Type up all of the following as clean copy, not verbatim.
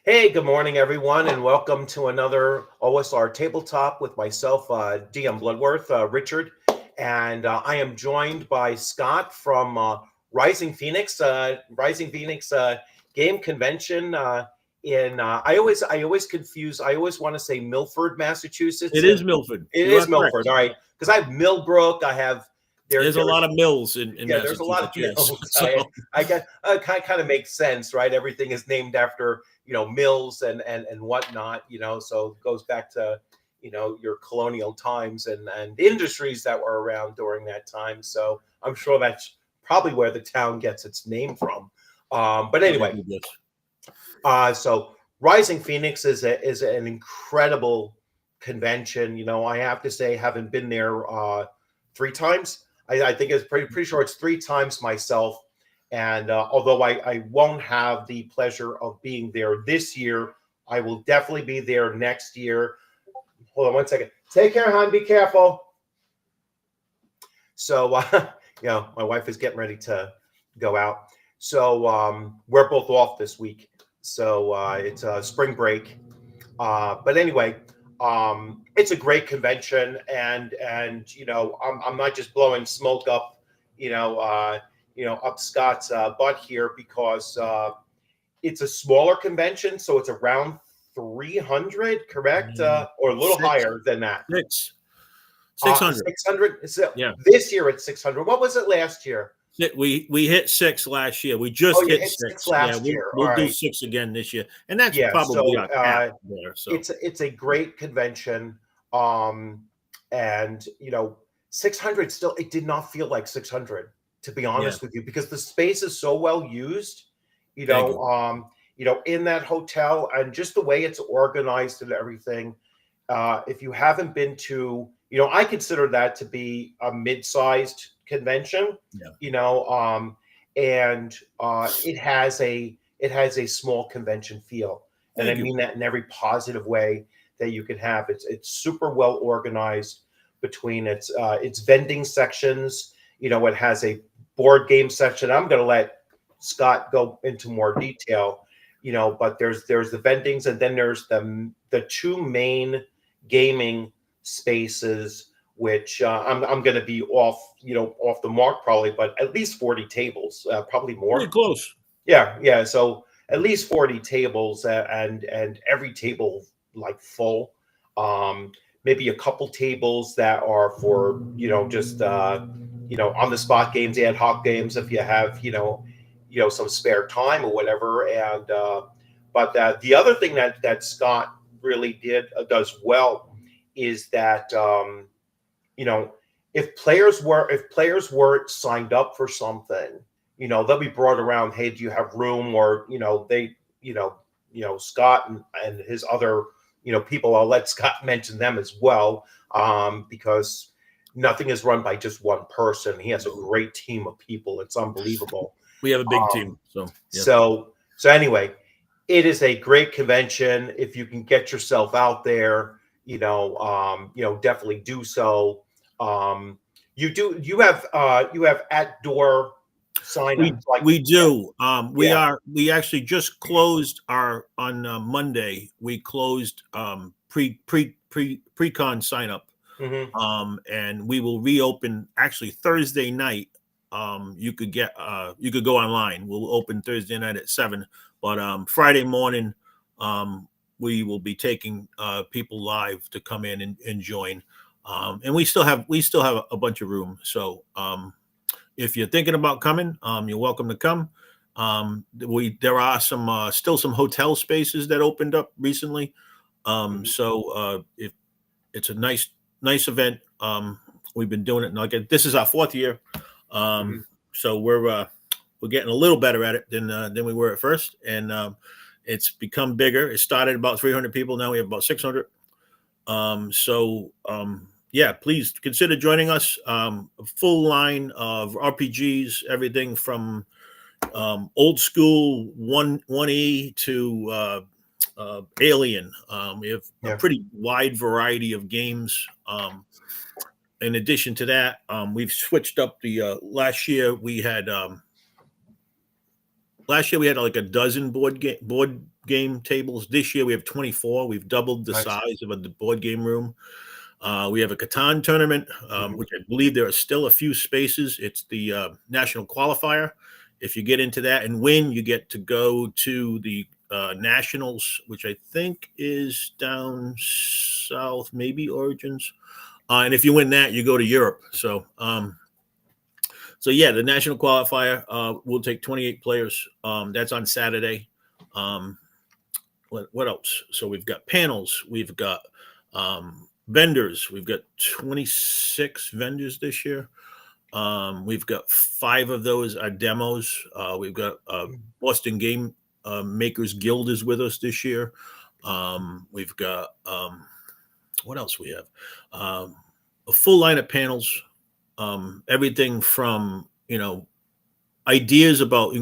Hey, good morning, everyone, and welcome to another OSR Tabletop with myself, DM Bloodworth, Richard, and I am joined by Scott from Rising Phoenix Game Convention. I always confuse. I always want to say Milford, Massachusetts, It and is Milford. it You is are correct. Milford. All right, because I have Millbrook. I have There's a there's lot of mills in yeah, there's a lot Massachusetts. of Yes. mills. So I get kind of makes sense, right? Everything is named after mills and whatnot. So it goes back to your colonial times and industries that were around during that time. So I'm sure that's probably where the town gets its name from. But anyway, probably yes. so Rising Phoenix is an incredible convention. I have to say, having been there three times, I think it's pretty sure it's three times myself. And although I won't have the pleasure of being there this year, I will definitely be there next year. Hold on one second. Take care, hon. Be careful. So, my wife is getting ready to go out. So we're both off this week. So it's spring break. But anyway, it's a great convention, and I'm not just blowing smoke up, up Scott's butt here because it's a smaller convention, so it's around 300, correct, or a little Six, higher than that. six, 600. 600. So Yeah. this year it's 600. What was it last year? We hit six last year. We Oh, just you hit hit six six. Yeah, last we'll year. All we'll do right. six again this year, and that's Yeah. probably So our cap there. So it's a great convention. Um, and 600 still, it did not feel like 600, to be yeah, honest with you, because the space is so well used. You thank know, you. um, in that hotel, and just the way it's organized and everything. If you haven't been to, I consider that to be a mid-sized convention. Yeah, You know, and it has a small convention feel, and I thank you. mean that in every positive way that you can have. It's super well organized between its vending sections. It has a board game section. I'm going to let Scott go into more detail. But there's the vendings, and then there's the two main gaming spaces, which I'm going to be off the mark probably, but at least 40 tables, probably Pretty more. close. Yeah. So at least 40 tables, and every table like full. Um, Maybe a couple tables that are for just on the spot games, ad hoc games, if you have some spare time or whatever. And but the other thing that Scott really does well is that you know, if players weren't signed up for something, they'll be brought around. Hey, do you have room? Or Scott and his other people. I'll let Scott mention them as well, because nothing is run by just one person. He has a great team of people. It's unbelievable. We have a big Um, team. So yeah, so anyway, it is a great convention. If you can get yourself out there, definitely do so. Um, you have at door sign we ups, like, we yeah, do. yeah. We actually just closed our on Monday. We closed pre-con sign up. Hmm. And we will reopen actually Thursday night. You could go online. We'll open Thursday night at 7, but Friday morning, we will be taking people live to come in and join. And we still have a bunch of room. So if you're thinking about coming, you're welcome to come. There are still some hotel spaces that opened up recently. Hmm. So if it's a nice event. We've been doing it, and this is our fourth year. Hmm. So we're getting a little better at it than we were at first, and it's become bigger. It started about 300 people. Now we have about 600. Yeah, please consider joining us. A full line of RPGs, everything from old school 1E to Alien. We have a Yeah. pretty wide variety of games. In addition to that, we've switched up the last year we had like a dozen board game tables. This year we have 24. We've doubled the Nice. size of the board game room. We have a Catan tournament, which I believe there are still a few spaces. It's the national qualifier. If you get into that and win, you get to go to the nationals, which I think is down south, maybe Origins. And if you win that, you go to Europe. So yeah, the national qualifier will take 28 players. That's on Saturday. What else? So we've got panels. We've got vendors. We've got 26 vendors this year. We've got 5 of those are demos. We've got Boston Game Makers Guild is with us this year. We've got what else we have? A full line of panels. Everything from ideas about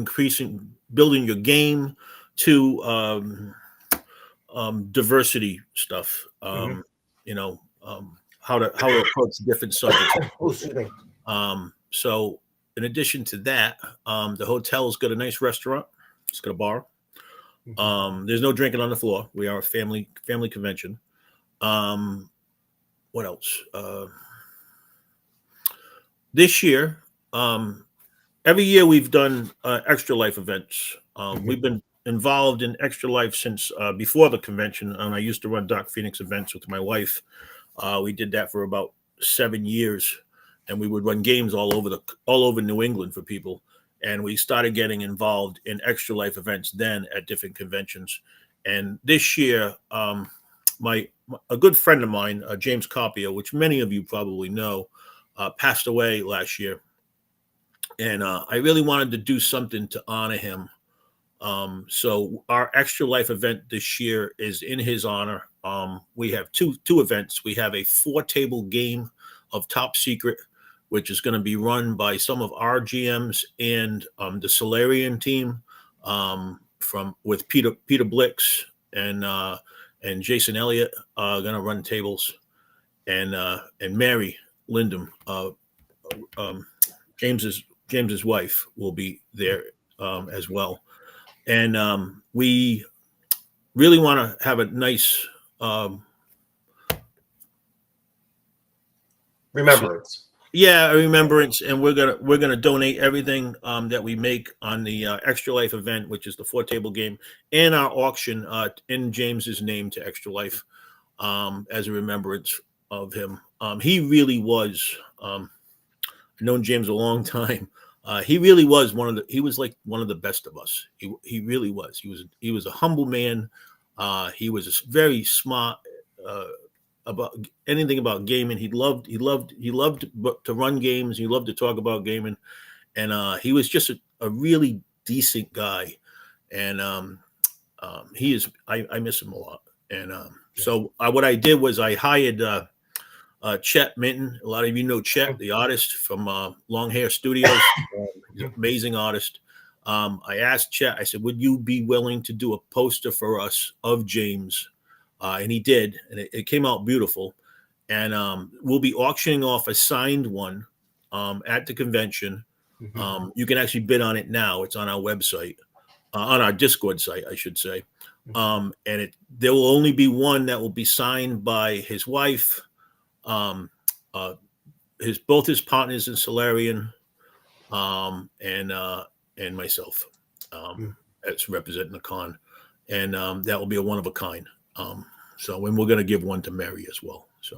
building your game to diversity stuff. How to approach different subjects. Oh, excuse me. So in addition to that, the hotel's got a nice restaurant. It's got a bar. There's no drinking on the floor. We are a family convention. What else? This year, every year we've done Extra Life events. We've been involved in Extra Life since before the convention, and I used to run Dark Phoenix events with my wife. We did that for about 7 years, and we would run games all over New England for people. And we started getting involved in Extra Life events then at different conventions. And this year, a good friend of mine, James Copia, which many of you probably know, passed away last year. And I really wanted to do something to honor him. So our Extra Life event this year is in his honor. We have two events. We have a 4-table game of Top Secret, which is going to be run by some of our GMs and the Solarian team with Peter Blix and Jason Elliott going to run tables, and Mary Lindham, James's wife, will be there as well. And we really want to have a nice remembrance. Yeah, a remembrance, and we're gonna donate everything that we make on the Extra Life event, which is the 4-table game, and our auction in James's name to Extra Life as a remembrance of him. He really was. I've known James a long time. He really was he was like one of the best of us. He really was. He was a humble man. He was very smart about anything about gaming. He loved to run games. He loved to talk about gaming, and he was just a really decent guy. And he is. I miss him a lot. And so what I did was I hired Chet Minton. A lot of you know Chet, the artist from Long Hair Studios. He's an amazing artist. I asked Chet, I said, would you be willing to do a poster for us of James? And he did, and it came out beautiful. And we'll be auctioning off a signed one at the convention. You can actually bid on it now. It's on our website, on our Discord site, I should say. And there will only be one that will be signed by his wife, both his partners in Solarian, and myself, as representing the con, and that will be a one of a kind. So when we're going to give one to Mary as well. So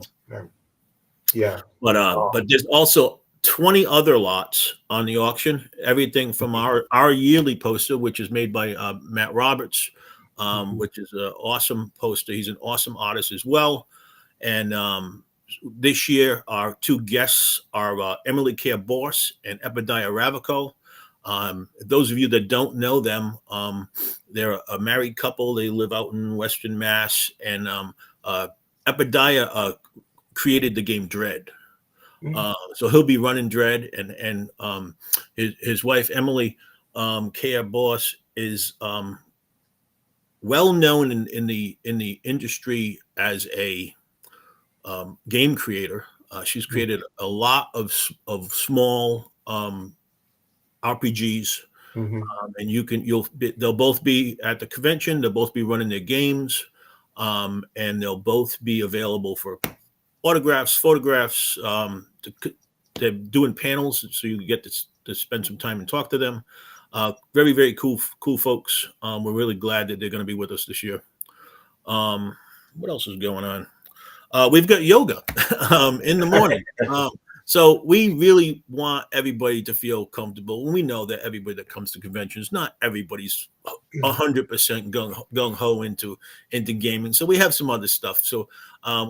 yeah, but there's also 20 other lots on the auction. Everything from our yearly poster, which is made by Matt Roberts, which is an awesome poster. He's an awesome artist as well. And this year, our 2 guests are Emily Care Boss and Epidiah Ravico. Those of you that don't know them, they're a married couple. They live out in Western Mass, and Epidiah created the game Dread. So he'll be running Dread, and his wife Emily Care Boss is well known in the industry as a game creator. She's created a lot of small RPGs, And they'll both be at the convention. They'll both be running their games, and they'll both be available for autographs, photographs. They're doing panels, so you get to spend some time and talk to them. Very, very cool folks. We're really glad that they're going to be with us this year. What else is going on? We've got yoga in the morning. So we really want everybody to feel comfortable. We know that everybody that comes to conventions, not everybody's 100% gung ho into gaming. So we have some other stuff. So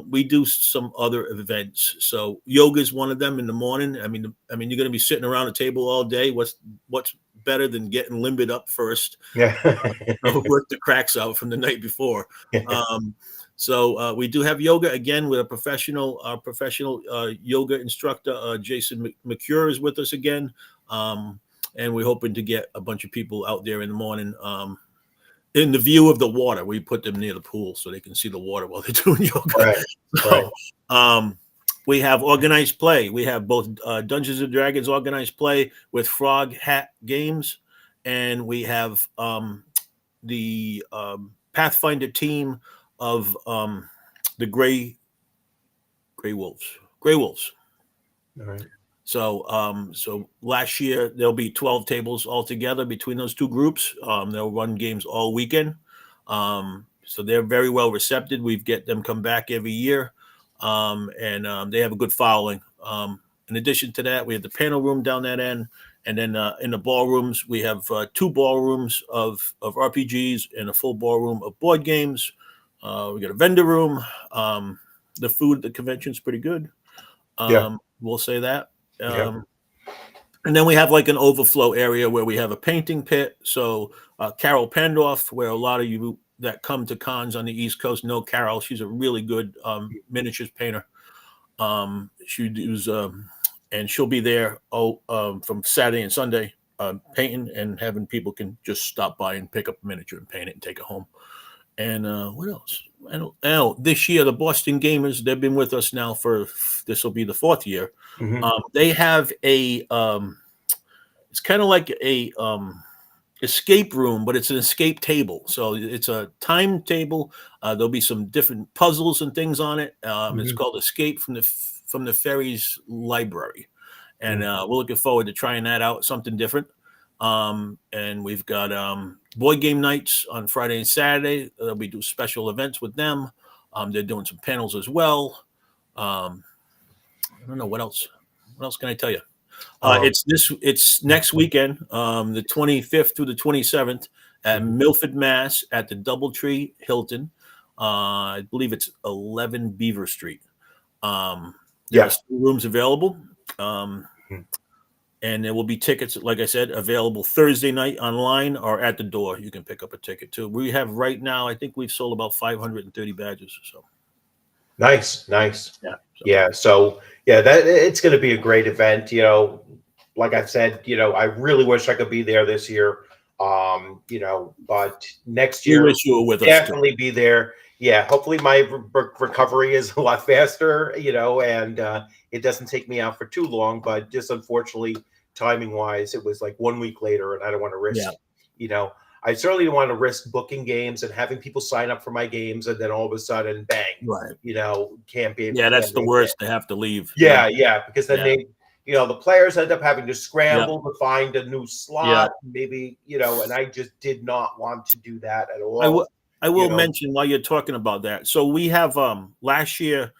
we do some other events. So yoga is one of them in the morning. I mean, you're going to be sitting around a table all day. What's better than getting limbered up first? Yeah. Work the cracks out from the night before. So we do have yoga again with a professional yoga instructor. Jason McCure is with us again. And we're hoping to get a bunch of people out there in the morning in the view of the water. We put them near the pool so they can see the water while they're doing yoga. Right. So, we have organized play. We have both Dungeons and Dragons organized play with Frog Hat Games. And we have the Pathfinder team of the Gray Wolves. All right. So last year there'll be 12 tables altogether between those two groups. They'll run games all weekend. So they're very well receptive. We get them come back every year, and they have a good following. In addition to that, we have the panel room down that end, and then in the ballrooms we have 2 ballrooms of RPGs and a full ballroom of board games. We got a vendor room. The food at the convention is pretty good. We'll say that. And then we have like an overflow area where we have a painting pit. So Carol Pandorf, where a lot of you that come to cons on the East Coast know Carol. She's a really good miniatures painter. She does, and she'll be there from Saturday and Sunday painting, and having people can just stop by and pick up a miniature and paint it and take it home. And what else? I don't know. This year, the Boston Gamers, they've been with us now this will be the 4th year. They have a, it's kind of like a escape room, but it's an escape table. So it's a time table. There'll be some different puzzles and things on it. It's called Escape from the Fairies Library. And we're looking forward to trying that out, something different. And we've got board game nights on Friday and Saturday. We do special events with them. They're doing some panels as well. I don't know what else. What else can I tell you? It's next weekend, the 25th through the 27th at Milford, Mass, at the DoubleTree Hilton. I believe it's 11 Beaver Street. There are still rooms available. And there will be tickets, like I said, available Thursday night online or at the door. You can pick up a ticket too. We have right now, I think we've sold about 530 badges or so. Nice. Yeah. So that it's going to be a great event. Like I said, I really wish I could be there this year. But next year, we wish you were with us. Definitely be there. Yeah. Hopefully my recovery is a lot faster, and it doesn't take me out for too long, but just unfortunately, timing wise, it was like 1 week later, and I don't want to risk, I certainly don't want to risk booking games and having people sign up for my games, and then all of a sudden, bang, can't be. Yeah, that's the worst. They have to leave. Yeah, because then they, the players end up having to scramble to find a new slot, maybe, and I just did not want to do that at all. I will mention while you're talking about that. So we have last year,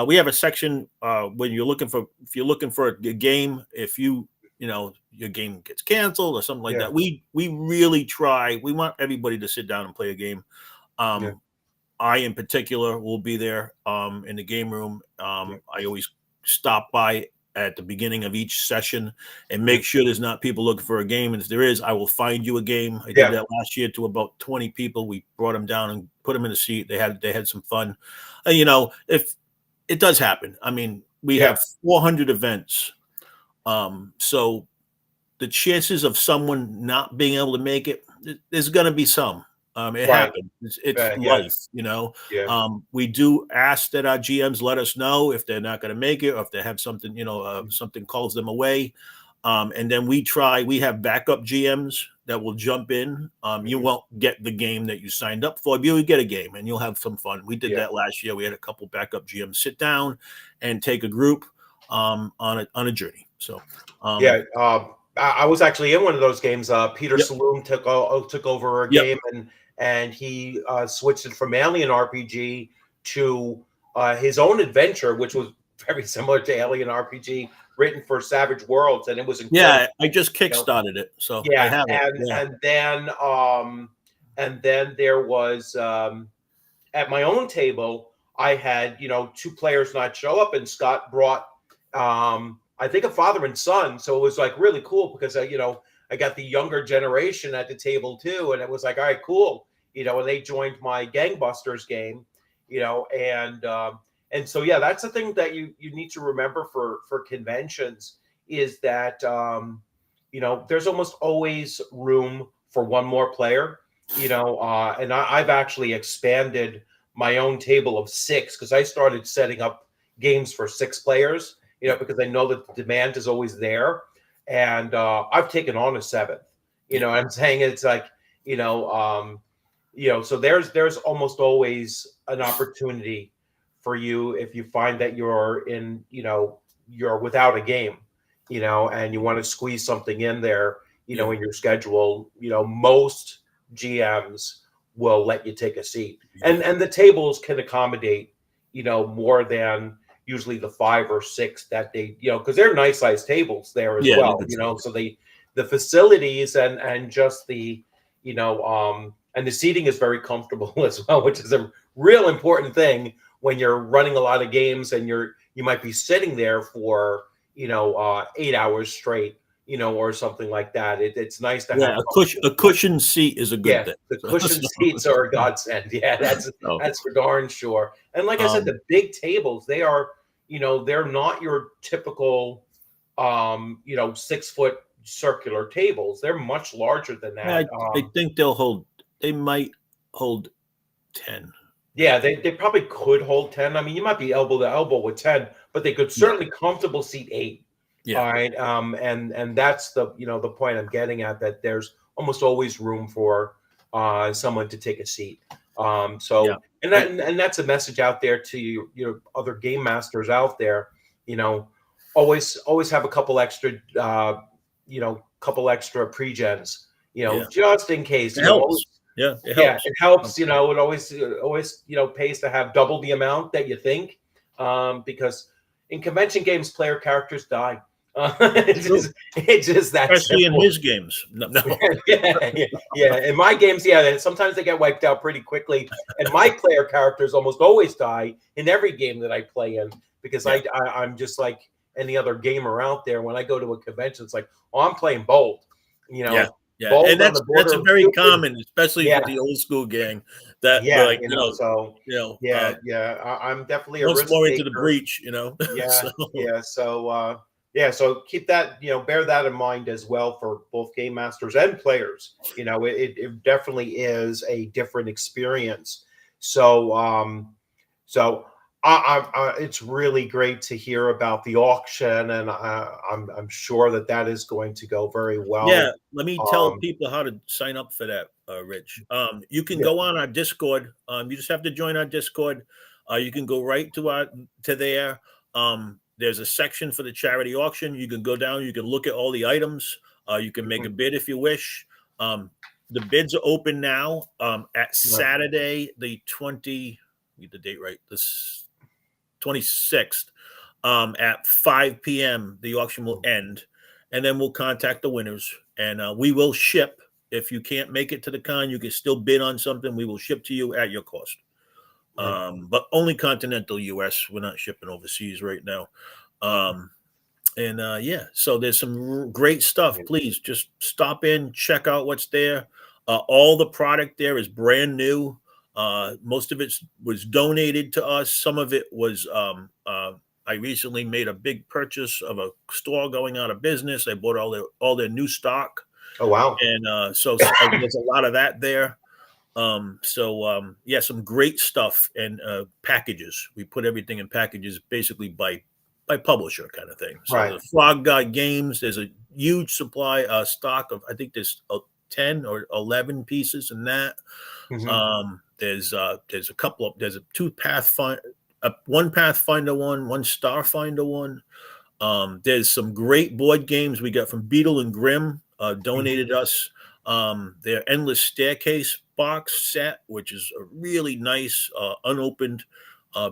we have a section when if you're looking for a game, if your game gets canceled or something like that. We really try. We want everybody to sit down and play a game. I in particular will be there in the game room. I always stop by at the beginning of each session and make sure there's not people looking for a game. And if there is, I will find you a game. I did that last year to about 20 people. We brought them down and put them in a seat. They had some fun. If it does happen, I mean, we have 400 events. So the chances of someone not being able to make it, there's going to be some. It happens. It's life, We do ask that our GMs let us know if they're not going to make it, or if they have something, something calls them away. And then we have backup GMs that will jump in. You won't get the game that you signed up for, but you'll get a game and you'll have some fun. We did that last year. We had a couple backup GMs sit down and take a group on a journey. So I was actually in one of those games. Peter Yep. Saloom took over a Yep. game, and he switched it from Alien RPG to his own adventure, which was very similar to Alien RPG, written for Savage Worlds, and it was incredible. Yeah, I just kickstarted it, so I Yeah, have it. and then there was at my own table, I had 2 players not show up, and Scott brought I think a father and son, so it was like really cool because I got the younger generation at the table too, and it was like, all right, cool, and they joined my Gangbusters game, and so yeah, that's the thing that you need to remember for conventions is that there's almost always room for one more player, and I've actually expanded my own table of 6 because I started setting up games for 6 players, because I know that the demand is always there, and I've taken on a 7th. I'm saying it's like, so there's almost always an opportunity for you if you find that you're you're without a game, and you want to squeeze something in there, in your schedule. Most GMs will let you take a seat, and the tables can accommodate, more than usually the 5 or 6 that they, because they're nice sized tables there as well, so the facilities and just the, and the seating is very comfortable as well, which is a real important thing when you're running a lot of games and you might be sitting there for, 8 hours straight, or something like that. It's nice to have a cushion seat is a good thing. The cushion seats are a godsend. Yeah, that's for darn sure. And like I said, the big tables, they are, they're not your typical 6-foot circular tables. They're much larger than that. I think they might hold 10. Yeah, they probably could hold 10. I mean, you might be elbow to elbow with 10, but they could certainly comfortable seat 8. Yeah. All right. And that's the the point I'm getting at, that there's almost always room for someone to take a seat. And that's a message out there to your other game masters out there. Always have a couple extra pre-gens, just in case. It helps. It helps. It helps. It always pays to have double the amount that you think, because in convention games, player characters die. It's just that especially simple. In his games. No. Yeah. In my games, sometimes they get wiped out pretty quickly, and my player characters almost always die in every game that I play in, because I'm just like any other gamer out there. When I go to a convention, it's like, oh, I'm playing bold. Yeah, and that's a very common, especially with the old school gang. That I'm definitely once more into the breach, So keep that, bear that in mind as well for both game masters and players. It definitely is a different experience. So it's really great to hear about the auction, and I'm sure that is going to go very well. Yeah, let me tell people how to sign up for that, Rich. You can go on our Discord. You just have to join our Discord. You can go right to there. There's a section for the charity auction. You can go down. You can look at all the items. You can make a bid if you wish. The bids are open now. At Saturday, the 20. Get the date right. This 26th at 5 p.m. The auction will end, and then we'll contact the winners, and we will ship. If you can't make it to the con, you can still bid on something. We will ship to you at your cost. But only continental U.S. We're not shipping overseas right now. So there's some great stuff. Please just stop in, check out what's there. All the product there is brand new. Most of it was donated to us. Some of it was, I recently made a big purchase of a store going out of business. I bought all their new stock. Oh, wow. And so there's a lot of that there. Some great stuff and packages. We put everything in packages basically by by publisher kind of thing. So Right. the Frog God Games, there's a huge supply stock of, I think there's 10 or 11 pieces in that. Mhm. There's a couple of, there's a two Pathfinder, one Pathfinder one Starfinder one. There's some great board games we got from Beetle and Grimm, donated us their Endless Staircase box set, which is a really nice, unopened,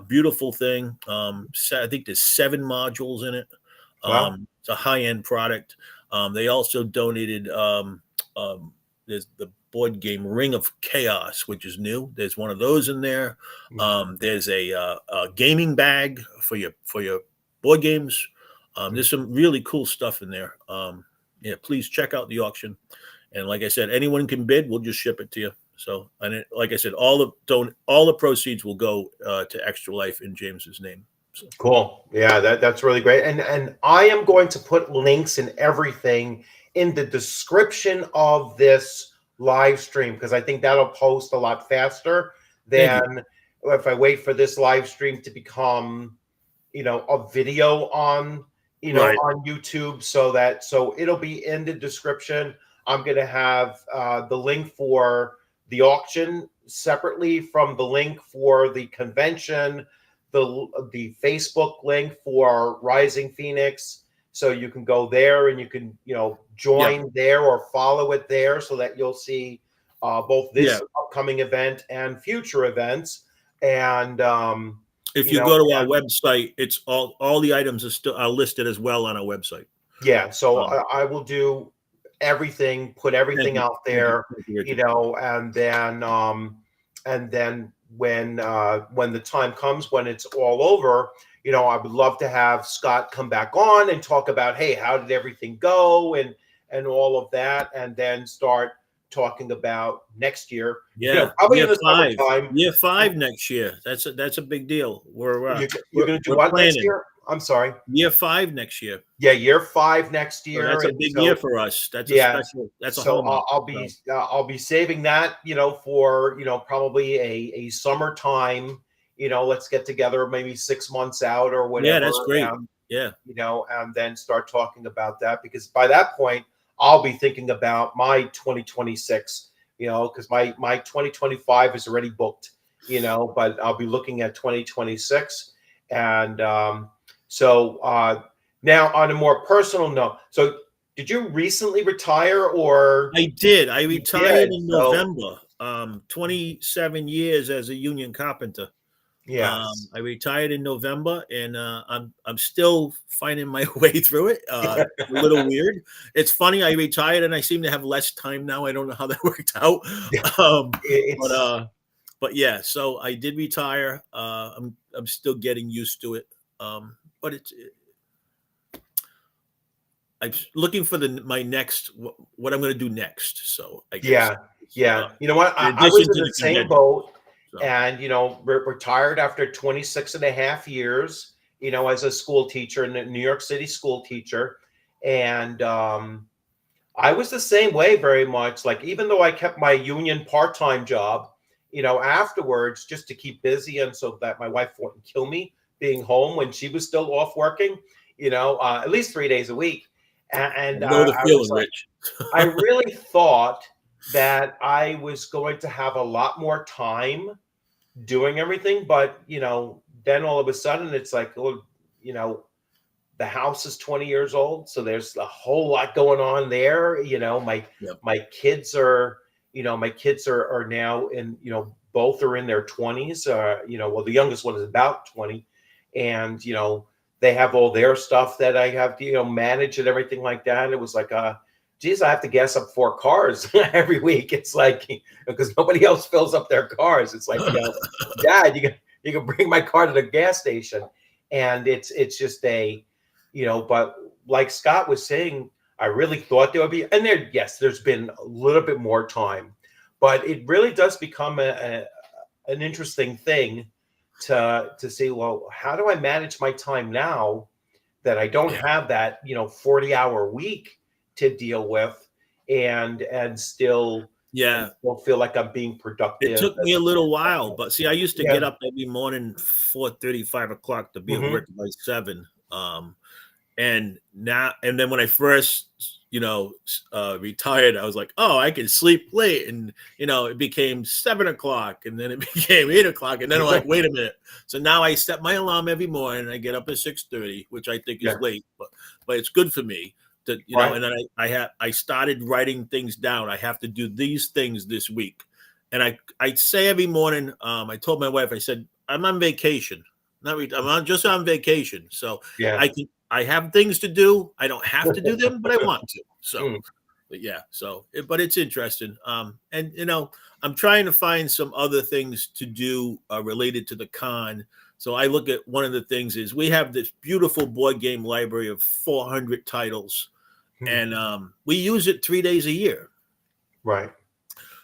beautiful thing. I think there's 7 modules in it. Wow. It's a high-end product. They also donated, there's the board game Ring of Chaos, which is new. There's one of those in there. There's a gaming bag for your board games. There's some really cool stuff in there. Yeah, please check out the auction. And like I said, anyone can bid. We'll just ship it to you. So, and like I said, all the proceeds will go to Extra Life in James's name. So. Cool. Yeah, that's really great. And I am going to put links and everything in the description of this live stream, because I think that'll post a lot faster than if I wait for this live stream to become, a video on, Right. on YouTube, so it'll be in the description. I'm going to have the link for the auction separately from the link for the convention, the Facebook link for Rising Phoenix. So you can go there and you can, join there or follow it there, so that you'll see both this upcoming event and future events. And if you go to our website, it's all the items are listed as well on our website. Yeah. So I will do everything, put everything out there, and then when the time comes, when it's all over, I would love to have Scott come back on and talk about, hey, how did everything go, and all of that, and then start talking about next year. Yeah, probably in the summertime. Year 5 next year. That's a big deal. You're going to do what next year? I'm sorry. Year 5 next year. Yeah, year 5 next year. So that's a big year for us. That's a special. That's a home. I'll be saving that, for probably a summertime. Let's get together maybe 6 months out or whatever. Yeah, that's great. And then start talking about that, because by that point I'll be thinking about my 2026. Because my 2025 is already booked. But I'll be looking at 2026, and so now on a more personal note. So did you recently retire, or? I did. I retired in November. 27 years as a union carpenter. Yes. I retired in November, and I'm still finding my way through it. A little weird. It's funny. I retired, and I seem to have less time now. I don't know how that worked out. But yeah. So I did retire. I'm still getting used to it. But I'm looking for my next, what I'm going to do next. So I guess. Yeah. You know what? I was in the same boat. So. And, retired after 26 and a half years, as a school teacher, in a New York City school teacher. And I was the same way, very much. Like, even though I kept my union part-time job, afterwards, just to keep busy, and so that my wife wouldn't kill me being home when she was still off working, at least 3 days a week. And I know the feeling, Rich. I really thought that I was going to have a lot more time doing everything, but then all of a sudden it's like, the house is 20 years old, so there's a whole lot going on there. My kids are now in, both are in their 20s. Well, the youngest one is about 20, and they have all their stuff that I have to manage and everything like that. It was like geez, I have to gas up 4 cars every week. It's like, because nobody else fills up their cars. It's like, Dad, you can bring my car to the gas station. And it's just but like Scott was saying, I really thought there would be, and there's been a little bit more time, but it really does become an interesting thing to see, well, how do I manage my time now that I don't have that, 40-hour week to deal with, and still feel like I'm being productive. It took me a little while, but see, I used to get up every morning 4:30, 5 o'clock to be at work by 7. Um, and then when I first, retired, I was like, oh, I can sleep late, and it became 7 o'clock, and then it became 8 o'clock, and then I'm like, wait a minute. So now I set my alarm every morning. And I get up at 6:30, which I think is Yeah. late, but it's good for me to Right. And then I started writing things down. I have to do these things this week, and I say every morning. I told my wife, I said, I'm on vacation. I'm just on vacation, so Yeah. I have things to do. I don't have to do them, but I want to. So, Mm. but yeah. But it's interesting. And I'm trying to find some other things to do related to the con. So I look at one of the things is we have this beautiful board game library of 400 titles, and we use it 3 days a year. Right.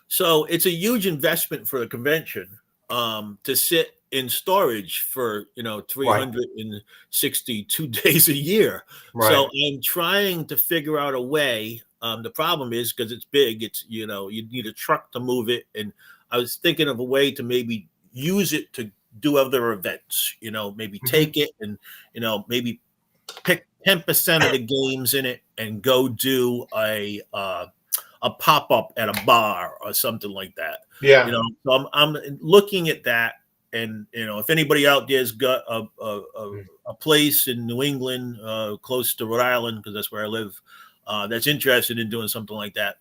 So it's a huge investment for the convention to sit in storage for 362 days a year. Right. So I'm trying to figure out a way. The problem is because it's big, it's you need a truck to move it, and I was thinking of a way to maybe use it to do other events. Maybe take it and maybe pick 10% of the games in it and go do a pop-up at a bar or something like that. Yeah. So I'm looking at that, and if anybody out there's got a place in New England, close to Rhode Island, because that's where I live, that's interested in doing something like that,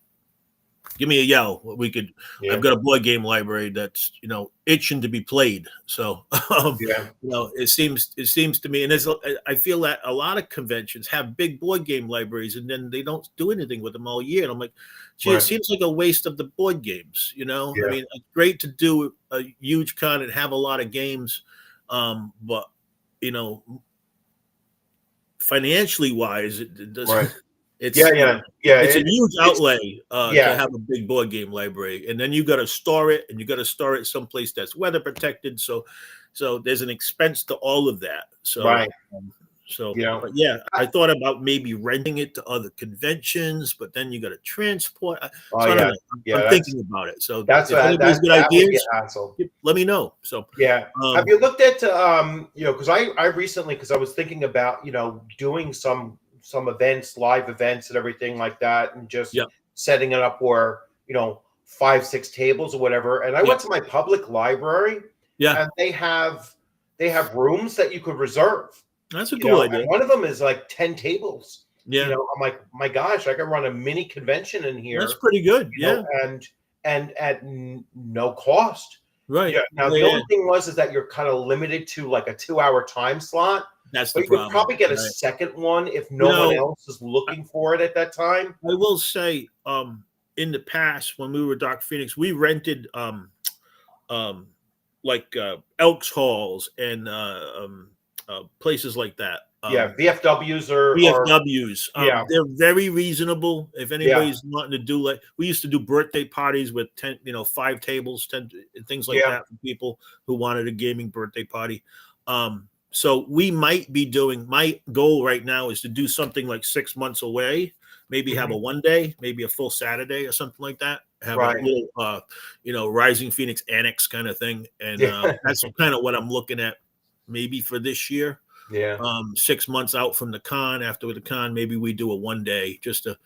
give me a yell. We could. Yeah. I've got a board game library that's itching to be played. So Yeah. it seems to me, and I feel that a lot of conventions have big board game libraries, and then they don't do anything with them all year. And I'm like, gee, Right. it seems like a waste of the board games. I Yeah. mean, it's great to do a huge con and have a lot of games, but financially wise, it doesn't. Right. It's Yeah. it's a huge outlay to yeah. have a big board game library, and then you got to store it, and you got to store it someplace that's weather protected. So there's an expense to all of that. So Right. but yeah, I thought about maybe renting it to other conventions, but then you got to transport. Oh, I don't yeah. know. Yeah. I'm thinking about it. So That's if anybody's got that would be ideas, a hassle. let me know. So Yeah. Have you looked at because I recently, because I was thinking about doing some events, live events and everything like that, and just Yeah. setting it up where 5-6 tables or whatever. And I went to my public library, Yeah. and they have rooms that you could reserve. That's a cool idea. And one of them is like 10 tables. Yeah. I'm like, my gosh, I could run a mini convention in here. That's pretty good. Yeah. And at no cost. Right. Yeah. Now the only thing is that you're kind of limited to like a 2-hour time slot. That's but the you problem. could probably get a right? second one if no one else is looking for it at that time. I will say, in the past when we were Dark Phoenix, we rented like Elks Halls and places like that. VFWs or VFWs. yeah. They're very reasonable. If anybody's wanting to do, like, we used to do birthday parties with 10, 5 tables, 10 things like that for people who wanted a gaming birthday party. So we might be doing, my goal right now is to do something like 6 months away, maybe have a one day, maybe a full Saturday or something like that. Have a little, Rising Phoenix Annex kind of thing. And that's kind of what I'm looking at maybe for this year. Yeah. 6 months out from the con, after the con, maybe we do a one day just to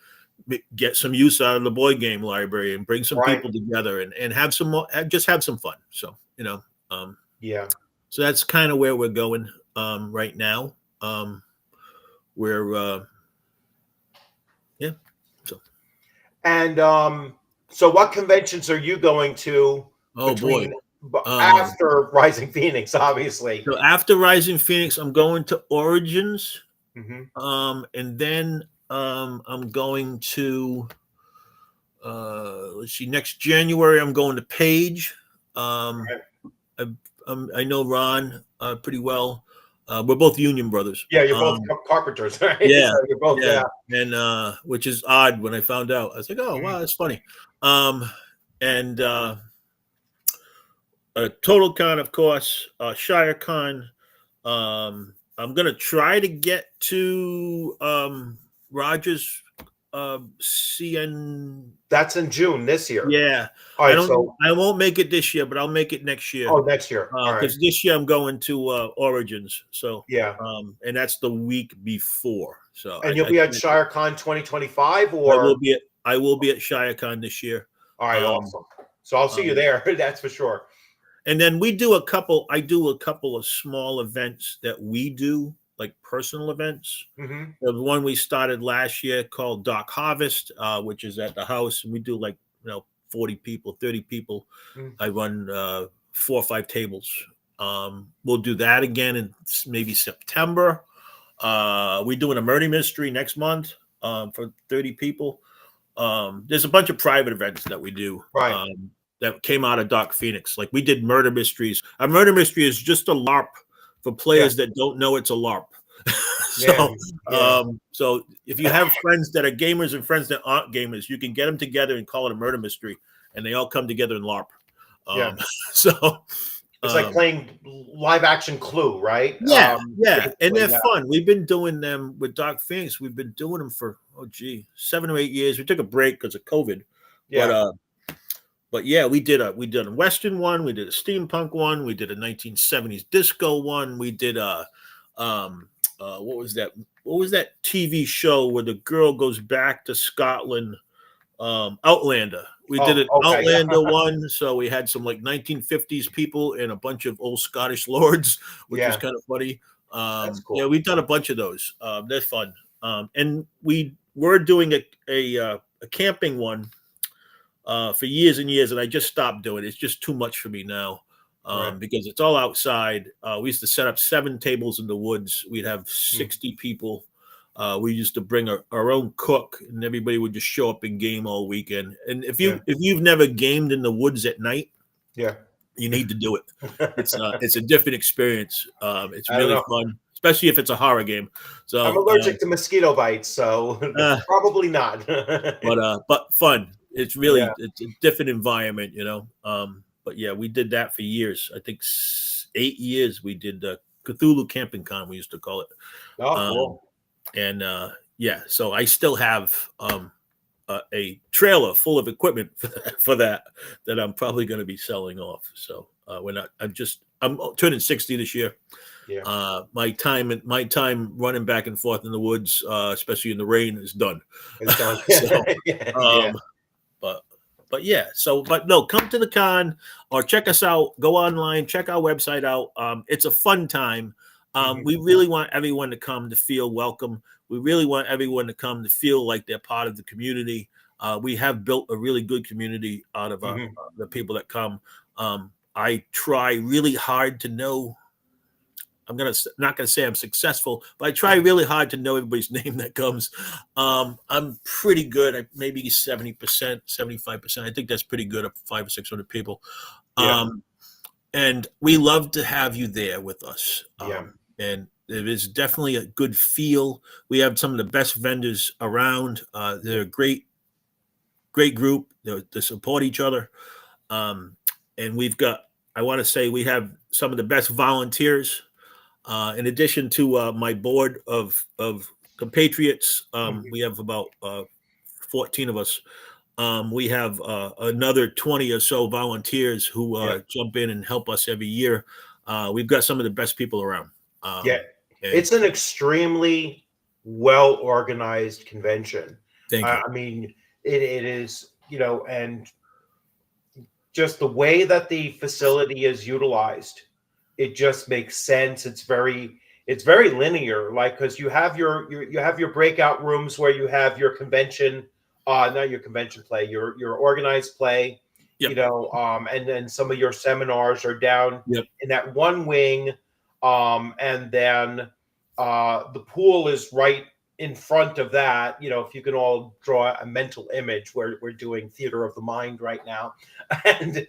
get some use out of the board game library and bring some people together and have some more, just have some fun. So, so that's kind of where we're going right now. And so what conventions are you going to after Rising Phoenix, obviously? So after Rising Phoenix, I'm going to Origins. Mm-hmm. And then I'm going to let's see, next January I'm going to Page. I know Ron pretty well. We're both union brothers. Yeah, you're both carpenters, right? Yeah, so you're both and which is odd when I found out. I was like, oh wow, that's funny. And Total Con, of course, Shire Con. I'm gonna try to get to Rogers CN. That's in June this year. Yeah, All I right. don't. So, I won't make it this year, but I'll make it next year. oh, next year. All right. Because this year I'm going to Origins. So Yeah. and that's the week before. So And you'll be at ShireCon 2025, or I will be at ShireCon this year. all right, awesome. So I'll see you there. That's for sure. And then I do a couple of small events that we do, like personal events. Mm-hmm. The one we started last year called Doc Harvest, which is at the house, and we do 40 people, 30 people. Mm-hmm. I run 4 or 5 tables. We'll do that again in maybe September. We're doing a murder mystery next month for 30 people. There's a bunch of private events that we do. Right. That came out of Dark Phoenix. Like we did murder mysteries. A murder mystery is just a LARP for players that don't know it's a LARP. So if you have friends that are gamers and friends that aren't gamers, you can get them together and call it a murder mystery, and they all come together in LARP. So it's like playing live action Clue, right? Yeah, and they're fun. We've been doing them with Dark Phoenix. We've been doing them for 7 or 8 years. We took a break because of COVID. Yeah. But yeah, we did a Western one, we did a steampunk one, we did a 1970s disco one, we did a what was that TV show where the girl goes back to Scotland, Outlander. We did an Outlander one, so we had some 1950s people and a bunch of old Scottish lords, which was kind of funny. That's cool. Yeah, we've done a bunch of those. They're fun. And we were doing a camping one for years and years, and I just stopped doing it. It's just too much for me now because it's all outside. We used to set up 7 tables in the woods. We'd have 60 people. We used to bring our own cook, and everybody would just show up and game all weekend. And if you've never gamed in the woods at night, you need to do it. It's a different experience. It's really fun, especially if it's a horror game. So I'm allergic to mosquito bites, so probably not. But fun. It's really it's a different environment, But yeah, we did that for years. I think 8 years we did Cthulhu Camping Con, we used to call it. Oh, cool. And so I still have a trailer full of equipment for that I'm probably going to be selling off. So I'm turning 60 this year. Yeah. My time running back and forth in the woods, especially in the rain, is done. It's done. But no, come to the con or check us out. Go online, check our website out. It's a fun time. We really want everyone to come to feel welcome. We really want everyone to come to feel like they're part of the community. We have built a really good community out of the people that come. I try really hard to know. I'm not gonna say I'm successful, but I try really hard to know everybody's name that comes. I'm pretty good at maybe 70%, 75%. I think that's pretty good at 500 or 600 people. And we love to have you there with us. And it is definitely a good feel. We have some of the best vendors around. They're a great group. They support each other. And I want to say we have some of the best volunteers. In addition to my board of compatriots, we have about 14 of us. We have another 20 or so volunteers who jump in and help us every year. We've got some of the best people around. It's an extremely well-organized convention. Thank you. I mean, it is, and just the way that the facility is utilized, it just makes sense. It's very linear, because you have your breakout rooms where you have your convention, not your convention play, your organized play, and then some of your seminars are down in that one wing, and then the pool is right in front of that. If you can all draw a mental image, we're doing Theater of the Mind right now, and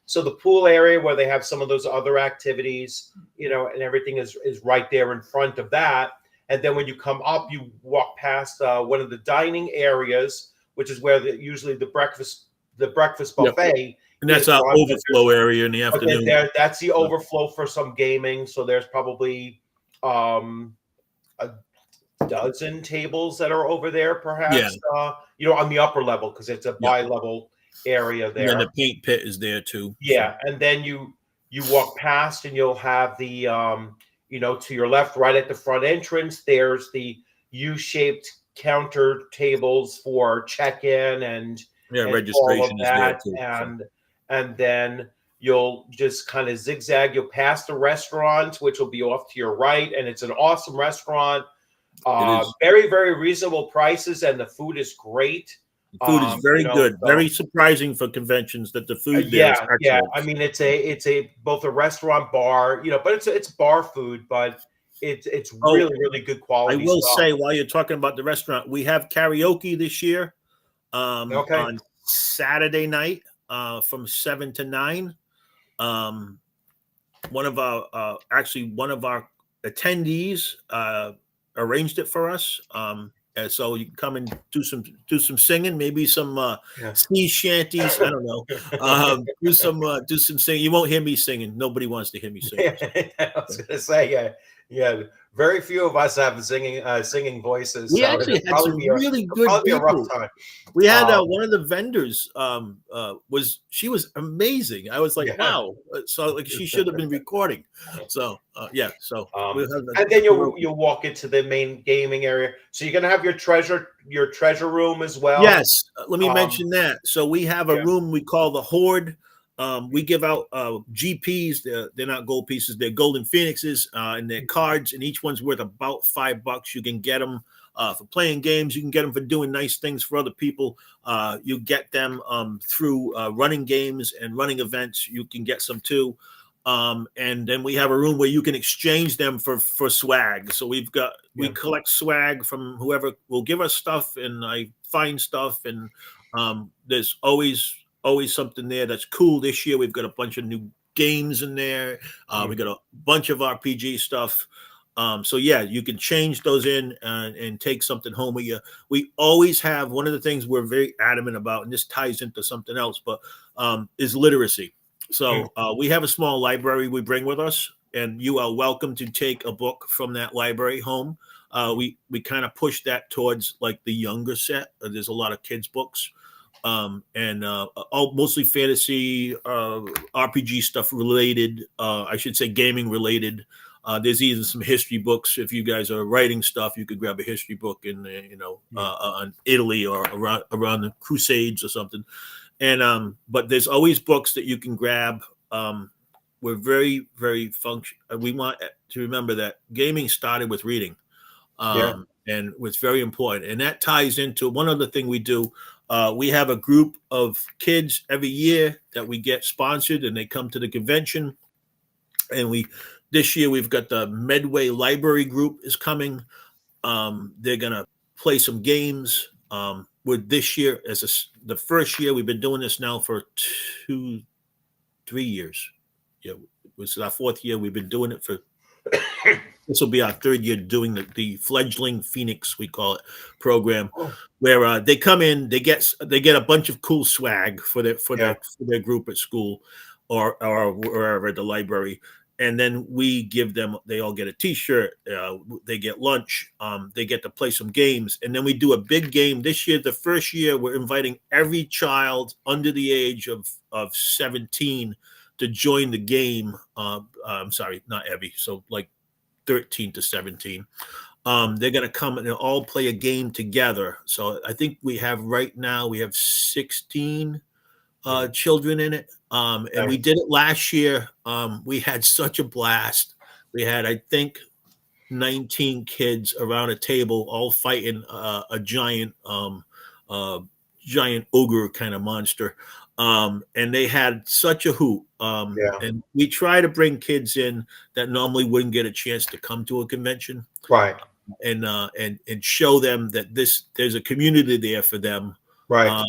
so the pool area where they have some of those other activities, and everything is right there in front of that. And then when you come up, you walk past one of the dining areas, which is where usually the breakfast buffet. And that's our overflow area in the afternoon. That's the overflow for some gaming. So there's probably dozen tables that are over there, Yeah, perhaps, on the upper level, because it's a yeah. bi-level area And then there. the paint pit is there too. So Yeah, and then you walk past and you'll have the to your left, right at the front entrance, there's the U-shaped counter tables for check-in yeah, and all of registration is there that. too. So And then you'll just kind of zigzag. You'll pass the restaurant, which will be off to your right, and it's an awesome restaurant. it is. Very, very reasonable prices, and the food is great. Food is very good. So Very surprising for conventions that the food there is yeah, yeah. excellent. I mean, it's a both a restaurant bar, but it's bar food, but it's Oh, really, really good I quality will stuff. say while you're talking about the restaurant, we have karaoke this year Okay. on Saturday night from 7 to 9. Um, one of our attendees arranged it for us. And so you can come and do some singing, maybe some Yeah. sea shanties. I don't know. Do some singing. You won't hear me singing. Nobody wants to hear me sing. I was gonna say, yeah, yeah. Very few of us have singing voices, We so actually had some really it'll good probably be a rough people. time. We had Um, one of the vendors was amazing. I was like, yeah. wow. So like she should have been recording. So yeah. So Um, we'll have and then you'll karaoke. you'll walk into the main gaming area. So you're gonna have your treasure room as well. Yes, let me Um, mention that. So we have a yeah. room we call the Horde. We give out GPs. They're not gold pieces; they're golden phoenixes, and they're cards, and each one's worth about $5. You can get them for playing games. You can get them for doing nice things for other people. You get them through running games and running events. You can get some too. And then we have a room where you can exchange them for swag. So we Yeah. collect swag from whoever will give us stuff, and I find stuff, and there's always something there that's cool. This year we've got a bunch of new games in there. We got a bunch of RPG stuff. So yeah, you can change those in and take something home with you. We always have one of the things we're very adamant about, and this ties into something else, but is literacy. Mm. So we have a small library we bring with us, and you are welcome to take a book from that library home. We kind of push that towards like the younger set. There's a lot of kids books, and all mostly fantasy, RPG stuff related. I should say gaming related. There's even some history books. If you guys are writing stuff, you could grab a history book in, on Italy or around the Crusades or something. And but there's always books that you can grab. We're very, very function. We want to remember that gaming started with reading, Yeah. and it's very important. And that ties into one other thing we do. We have a group of kids every year that we get sponsored, and they come to the convention. And this year we've got the Medway Library Group is coming. They're gonna play some games. With this year the first year we've been doing this now for 3 years. Yeah, it was our fourth year. We've been doing it for. This will be our third year doing the fledgling Phoenix, we call it, program, Oh, where they come in, they get a bunch of cool swag for yeah. their group at school or wherever at the library, and then we give them. They all get a T-shirt. They get lunch. They get to play some games, and then we do a big game this year. The first year, we're inviting every child under the age of 17 to join the game. I'm sorry, not every. So like 13 to 17. They're going to come and all play a game together. So I think we have 16 children in it. And we Nice. did it last year. We had such a blast. We had, I think, 19 kids around a table all fighting a giant ogre kind of monster. And they had such a hoot. Yeah. And we try to bring kids in that normally wouldn't get a chance to come to a convention, Right. and show them that there's a community there for them. Right. Um,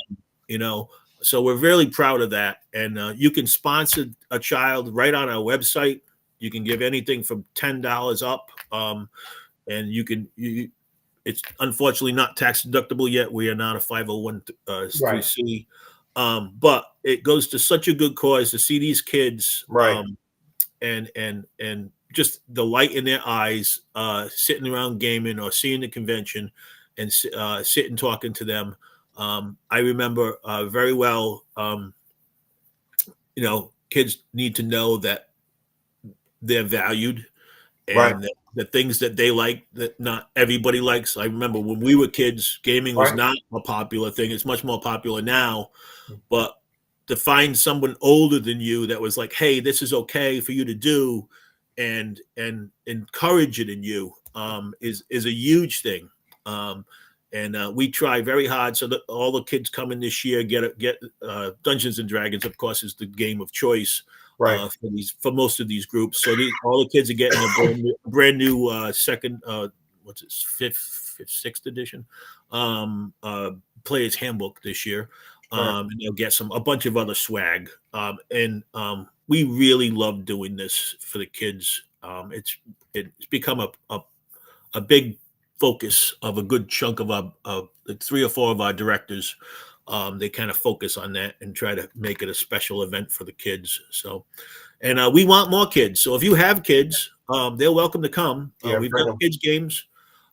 you know, so we're really proud of that. And you can sponsor a child right on our website. You can give anything from $10 up, and it's unfortunately not tax deductible yet. We are not a 501c, but it goes to such a good cause to see these kids, Right. and just the light in their eyes, sitting around gaming or seeing the convention and sitting talking to them. I remember very well, kids need to know that they're valued Right. and that the things that they like that not everybody likes. I remember when we were kids, gaming was Right. not a popular thing. It's much more popular now, but to find someone older than you that was like, hey, this is okay for you to do and encourage it in you is a huge thing. And we try very hard so that all the kids coming this year get Dungeons and Dragons, of course, is the game of choice Right. for most of these groups. So all the kids are getting a brand new second, what's it, sixth edition player's handbook this year. Right. And they'll get a bunch of other swag. And we really love doing this for the kids. It's become a big focus of a good chunk of our like 3 or 4 of our directors. They kind of focus on that and try to make it a special event for the kids. So, and we want more kids. So if you have kids, they're welcome to come. Yeah, We've bring got 'em. kids games,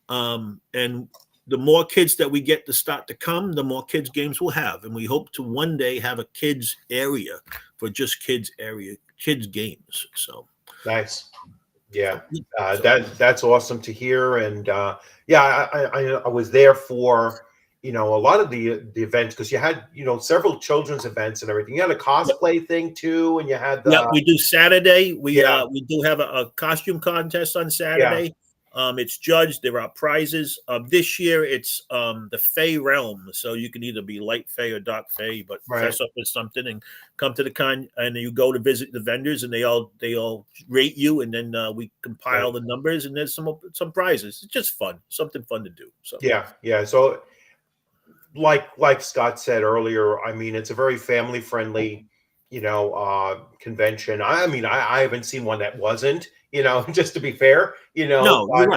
and the more kids that we get to start to come, the more kids games we'll have. And we hope to one day have a kids area for just kids games. So Nice. Yeah. so, That's awesome to hear. And yeah, I was there for, a lot of the events, because you had, several children's events and everything. You had a cosplay thing too, and you had yeah, the we do Saturday. We yeah, we do have a costume contest on yeah, Saturday. It's judged. There are prizes. This year it's the Fey realm, so you can either be light Fey or dark Fey, but right. dress up as something and come to the con. And you go to visit the vendors, and they all rate you, and then we compile the numbers, and there's some prizes. It's just fun, something fun to do. So Yeah. So like Scott said earlier, I mean, it's a very family friendly, convention. I mean, I haven't seen one that wasn't, just to be fair, no, you're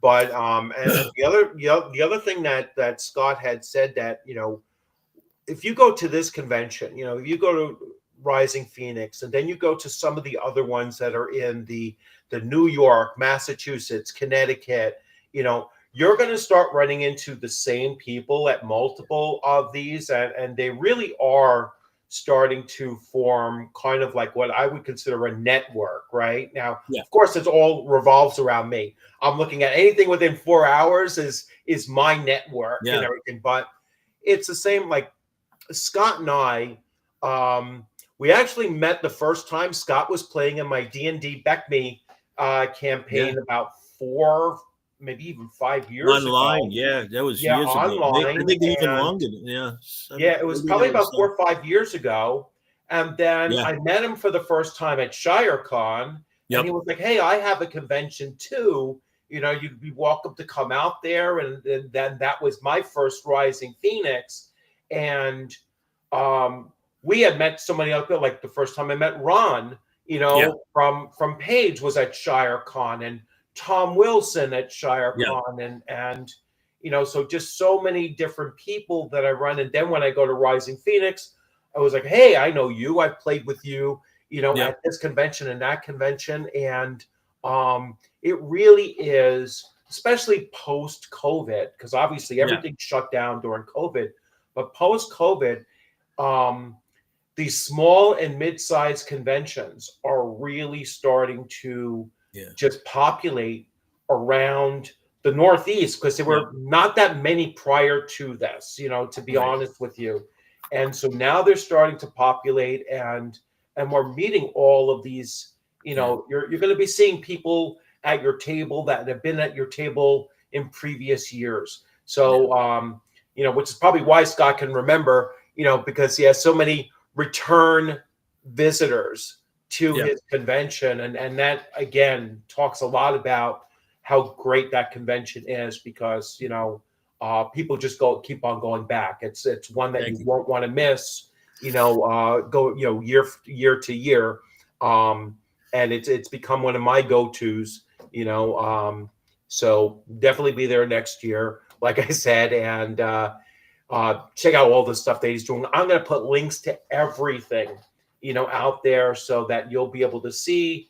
but right. Yeah, and the other thing that Scott had said, that if you go to this convention, if you go to Rising Phoenix, and then you go to some of the other ones that are in the New York, Massachusetts, Connecticut, you're going to start running into the same people at multiple of these, and they really are starting to form kind of like what I would consider a network right now. yeah, Of course, it all revolves around me. I'm looking at anything within 4 hours is my network yeah, and everything. But it's the same. Like Scott and I, we actually met the first time. Scott was playing in my D&D Beck Me campaign about 4, maybe even 5 years online. ago. Yeah, that was Yeah, years ago. I online. think even And longer. Yeah, yeah, it was maybe probably that about was. 4 or 5 years ago. And then Yeah. I met him for the first time at ShireCon, and he Yep. was like, "Hey, I have a convention too. You'd be welcome to come out there." And then that was my first Rising Phoenix. And we had met somebody else. Like the first time I met Ron, Yeah. from Page, was at ShireCon, and Tom Wilson at Yeah. ShireCon, and so just so many different people that I run. And then when I go to Rising Phoenix, I was like, hey, I know you. I've played with you, Yeah. at this convention and that convention. And it really is, especially post-COVID, because obviously Yeah. everything shut down during COVID. But post-COVID, these small and mid-sized conventions are really starting to just populate around the Northeast, because there were not that many prior to this, to be honest with you. And so now they're starting to populate, and we're meeting all of these, you're going to be seeing people at your table that have been at your table in previous years. So, which is probably why Scott can remember, because he has so many return visitors to his convention. And that, again, talks a lot about how great that convention is, because, people just keep on going back. It's one that you won't want to miss, go, year to year. And it's become one of my go-tos, so definitely be there next year, like I said. And check out all the stuff that he's doing. I'm going to put links to everything, out there, so that you'll be able to see,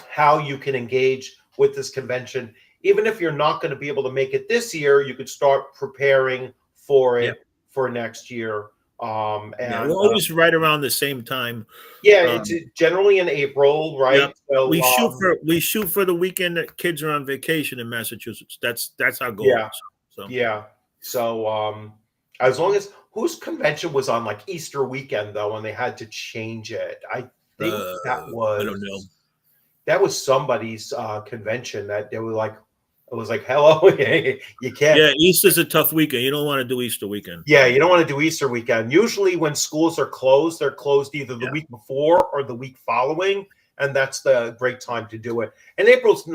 how you can engage with this convention. Even if you're not going to be able to make it this year, you could start preparing for Yeah. it for next year. Yeah, And we're always right around the same time. yeah, it's generally in April, right? Yep. So We shoot for the weekend that kids are on vacation in Massachusetts. That's our goal. yeah, So yeah. So as long as whose convention was on like Easter weekend though, and they had to change it. I think I don't know. that was somebody's convention that they were like, it was like, hello, you can't. Yeah, Easter's a tough weekend. You don't want to do Easter weekend. Yeah, you don't want to do Easter weekend. Usually, when schools are closed, they're closed either the week before or the week following, and that's the great time to do it. And April's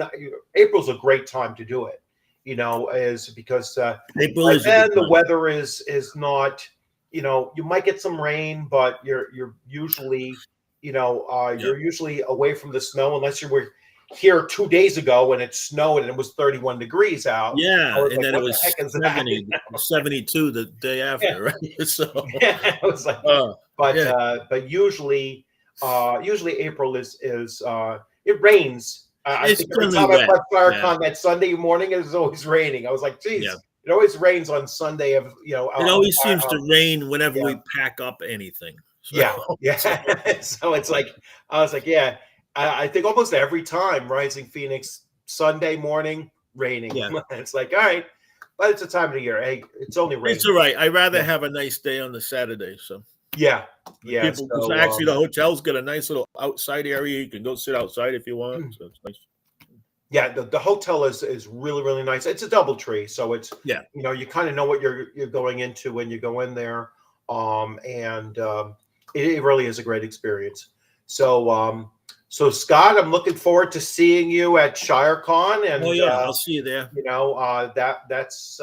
a great time to do it. Is because April is then the weather is not. You might get some rain, but you're usually you're usually away from the snow unless you were here 2 days ago and it snowed and it was 31 degrees out. Yeah, and like, then it was 72 the day after, right? So yeah, it was like, but usually April is it rains. I think every time I left FireCon that Sunday morning, it was always raining. I was like, geez, it always rains on Sunday. It always seems to rain whenever we pack up anything. So, yeah. So it's like, I was like, yeah. I think almost every time Rising Phoenix Sunday morning raining. Yeah. It's like, all right, but it's a time of the year. Hey, it's only raining. It's all right. I'd rather have a nice day on the Saturday. So yeah. So actually, the hotel's got a nice little outside area. You can go sit outside if you want. So it's nice. Yeah, the hotel is really, really nice. It's a DoubleTree, so it's you kind of know what you're going into when you go in there. It really is a great experience. So Scott, I'm looking forward to seeing you at ShireCon, and I'll see you there. That's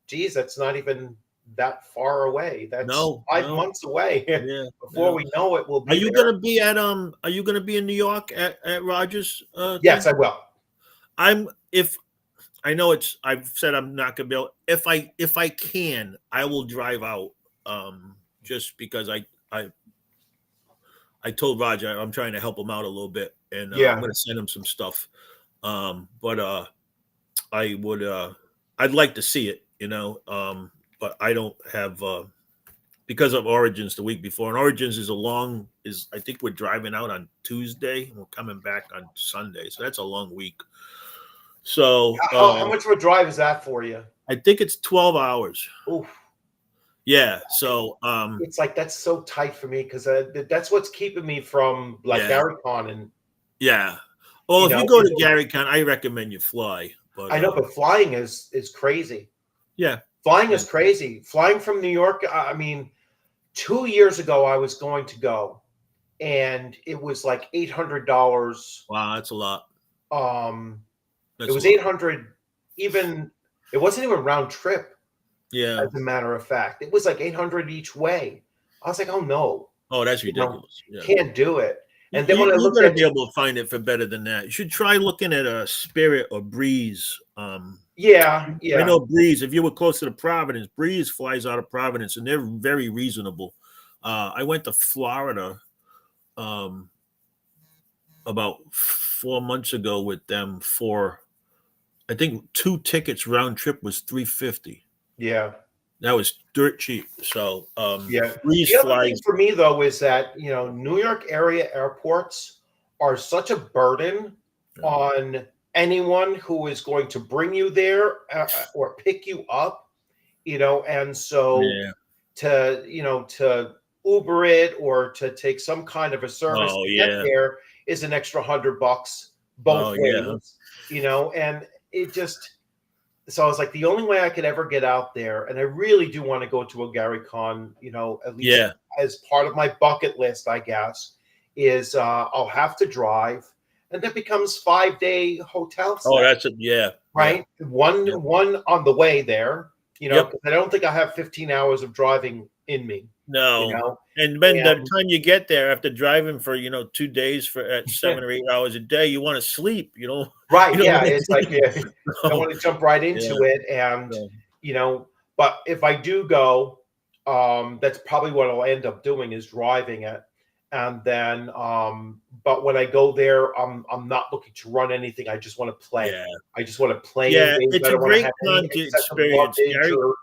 that's not even that far away. That's 5 months away. Yeah, before we know it, we'll be. Are you going to be at Are you going to be in New York at Rogers? Yes, I will. I've said I'm not going to be able. If I can, I will drive out. Just because I told Roger I'm trying to help him out a little bit, and I'm going to send him some stuff. But I would, I'd like to see it, but I don't have, because of Origins the week before, and Origins I think we're driving out on Tuesday and we're coming back on Sunday. So that's a long week. So how much of a drive is that for you? I think it's 12 hours. Oof. Yeah, so it's like that's so tight for me because that's what's keeping me from GaryCon and Well, if you go to GaryCon, I recommend you fly. But I know, but flying is crazy. Yeah, flying is crazy. Flying from New York. I mean, 2 years ago I was going to go, and it was like $800. Wow, that's a lot. It was 800. Even it wasn't even round trip. Yeah. As a matter of fact, it was like 800 each way. I was like, oh no. Oh, that's ridiculous. Can't do it. And then when I looked at, be able to find it for better than that. You should try looking at a Spirit or Breeze. Yeah. I know Breeze. If you were close to the Providence, Breeze flies out of Providence, and they're very reasonable. I went to Florida about 4 months ago with them for, I think 2 tickets round trip was $350. Yeah, that was dirt cheap. So Breeze the other thing for me though is that New York area airports are such a burden on anyone who is going to bring you there or pick you up, and so to Uber it or to take some kind of a service to get there is an extra $100 both ways, and it just. So I was like, the only way I could ever get out there, and I really do want to go to a GaryCon, at least as part of my bucket list, I guess, is I'll have to drive, and that becomes 5-day hotel stay. Oh, that's right. One on the way there, because I don't think I have 15 hours of driving in me. No, and by the time you get there after driving for 2 days at 7 or 8 hours a day, you want to sleep, Right? It's like I want to jump right into it, and but if I do go, that's probably what I'll end up doing is driving it, And then, but when I go there, I'm not looking to run anything. I just want to play. Yeah. I just want to play in Yeah, games. it's I a don't want to great have any con to excessive experience. luggage or,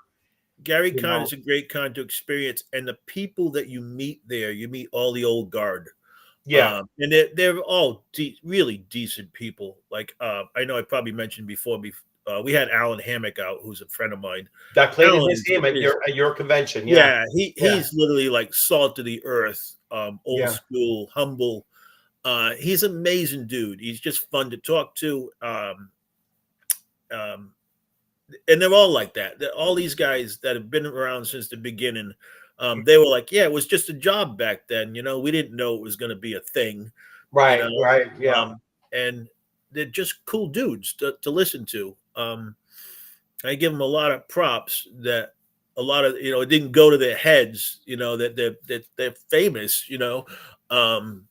Gary you Con know. is a great con to experience, and the people that you meet there, you meet all the old guard. Yeah, And they're all really decent people. Like I know I probably mentioned before, we had Alan Hammock out, who's a friend of mine. I played in Alan his game at is your convention. Yeah, yeah, yeah, he's literally like salt of the earth, old yeah. school, humble. He's an amazing dude. He's just fun to talk to. Um, and they're all like that. All these guys that have been around since the beginning, they were like, yeah, it was just a job back then. We didn't know it was going to be a thing. You Right, know, right. Yeah, and they're just cool dudes to listen to. I give them a lot of props that a lot of it didn't go to their heads. That they're famous. Um,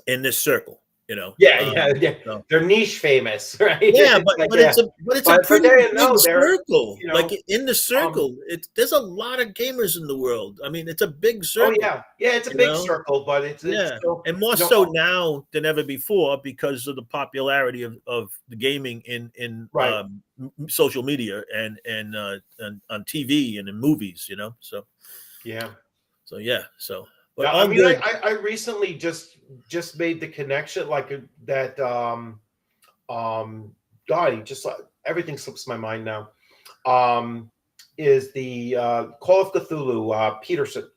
in this circle. yeah, yeah, yeah. So, They're niche famous, right? yeah, It's like, but yeah, it's a but pretty they big no, they're circle. you Like know, in the um, circle, there's a lot of gamers in the world. I mean, it's a big oh circle. yeah, yeah. It's a You big know, circle, but it's yeah, still, and more you know, so now than ever before because of the popularity of the gaming in right. social media and on TV and in movies. Yeah. So yeah, so but Yeah, I all mean, good. I recently just made the connection like that. God, he just everything slips my mind now. Um, is the Call of Cthulhu Peterson?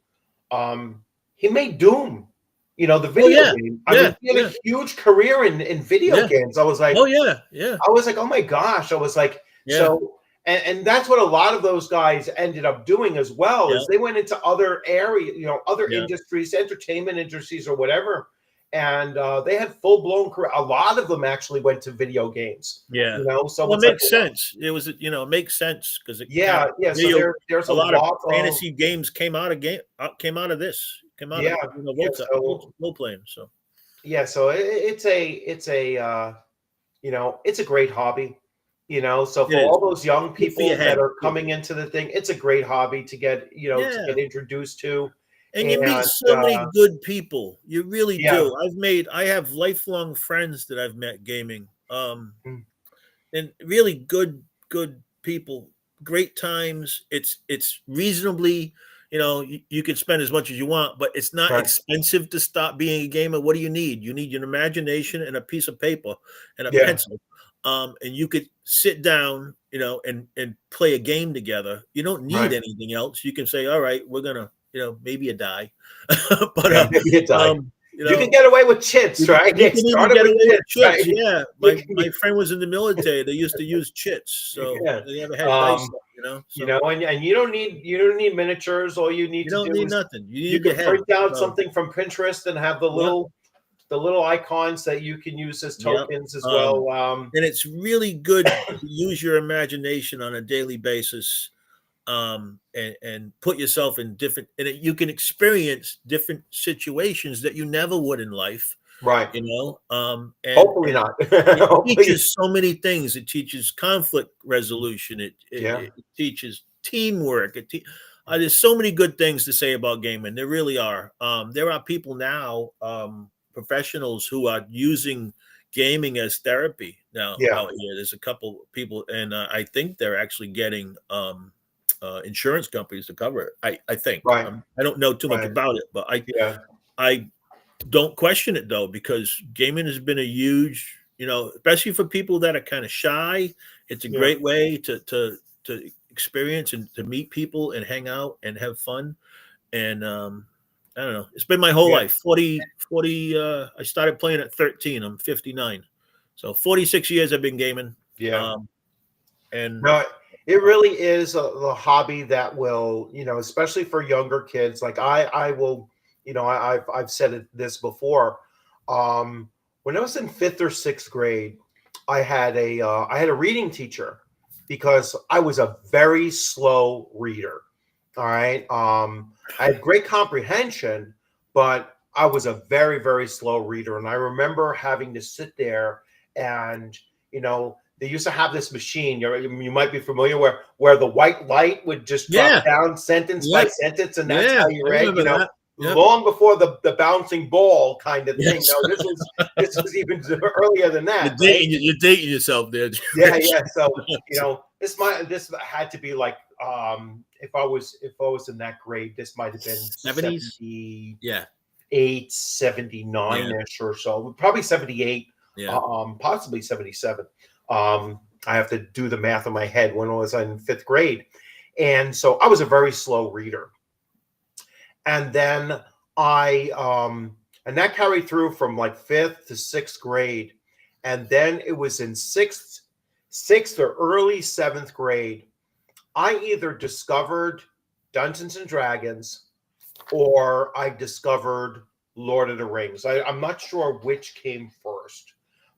He made Doom. The Oh video yeah, game. I yeah, mean, he had yeah, a huge career in video yeah. games. Oh yeah, yeah, I was like, oh my gosh. I was like, yeah, so, and that's what a lot of those guys ended up doing as well, yeah, is they went into other areas, other yeah, industries, entertainment industries or whatever. And they had full blown career. A lot of them actually went to video games, yeah. so Well, it it's like, makes sense. It makes sense because it kind yeah, of yeah. So video. there's A a lot of lot of, fantasy games came out of this. Came out yeah, of yeah. So, role playing. So yeah, so it's a great hobby. So it for is all those young good for your people that head. are coming into the thing, it's a great hobby to get, Yeah, introduced to. and you meet And so many good people. You really yeah, do. I have lifelong friends that I've met gaming. mm, And really good people, great times. It's reasonably, you can spend as much as you want, but it's not right. expensive to stop being a gamer. What do you need? You need your imagination and a piece of paper and a Yeah, pencil. And you could sit down, and play a game together. You don't need right. anything else. You can say, all right, we're gonna, maybe a die. but Yeah, maybe it died. um, you You can know, get away with chits, right? you It can even started get with away with chits, chits. right? Yeah, You my friend was in the military. They used to use chits, so yeah. they never had dice. Um, So and you don't need miniatures. All you need you to don't do need is nothing. You you need your can head. print out So something from Pinterest and have yep, the little icons that you can use as yep. tokens as Um, well. and it's really good to use your imagination on a daily basis, and put yourself in different, and you can experience different situations that you never would in life. Right. Hopefully And not. it Hopefully. teaches so many things. It teaches conflict resolution. Yeah. It teaches teamwork. There's so many good things to say about gaming. There really are. There are people now, professionals who are using gaming as therapy now Yeah. out here. There's a couple people, and I think they're actually getting insurance companies to cover it. I think. Right. I don't know too much Right. about it, but Yeah. I don't question it though, because gaming has been a huge, especially for people that are kind of shy. It's a Yeah. great way to experience and to meet people and hang out and have fun. And I don't know. It's been my whole Yeah. life. 40. I started playing at 13. I'm 59, so 46 years I've been gaming. Yeah. And No, it really is the hobby that will, especially for younger kids. Like I will, I've said this before. When I was in 5th or 6th grade, I had a reading teacher because I was a very slow reader. All right. I had great comprehension, but I was a very, very slow reader. And I remember having to sit there and, they used to have this machine, you might be familiar, where the white light would just drop yeah, down sentence by yep, sentence, and that's yeah, how you I read, remember that. Yep. long before the bouncing ball kind of thing. Yes. No, this was even earlier than that. Right? You're dating yourself there. Yeah, yeah. So this had to be like if I was in that grade, this might have been 70s. 78, Yeah. 79-ish or so, probably 78, Yeah. possibly 77. I have to do the math in my head when I was in 5th grade. And so I was a very slow reader. And then and that carried through from like 5th to 6th grade. And then it was in 6th or early 7th grade, I either discovered Dungeons and Dragons or I discovered Lord of the Rings. I'm not sure which came first,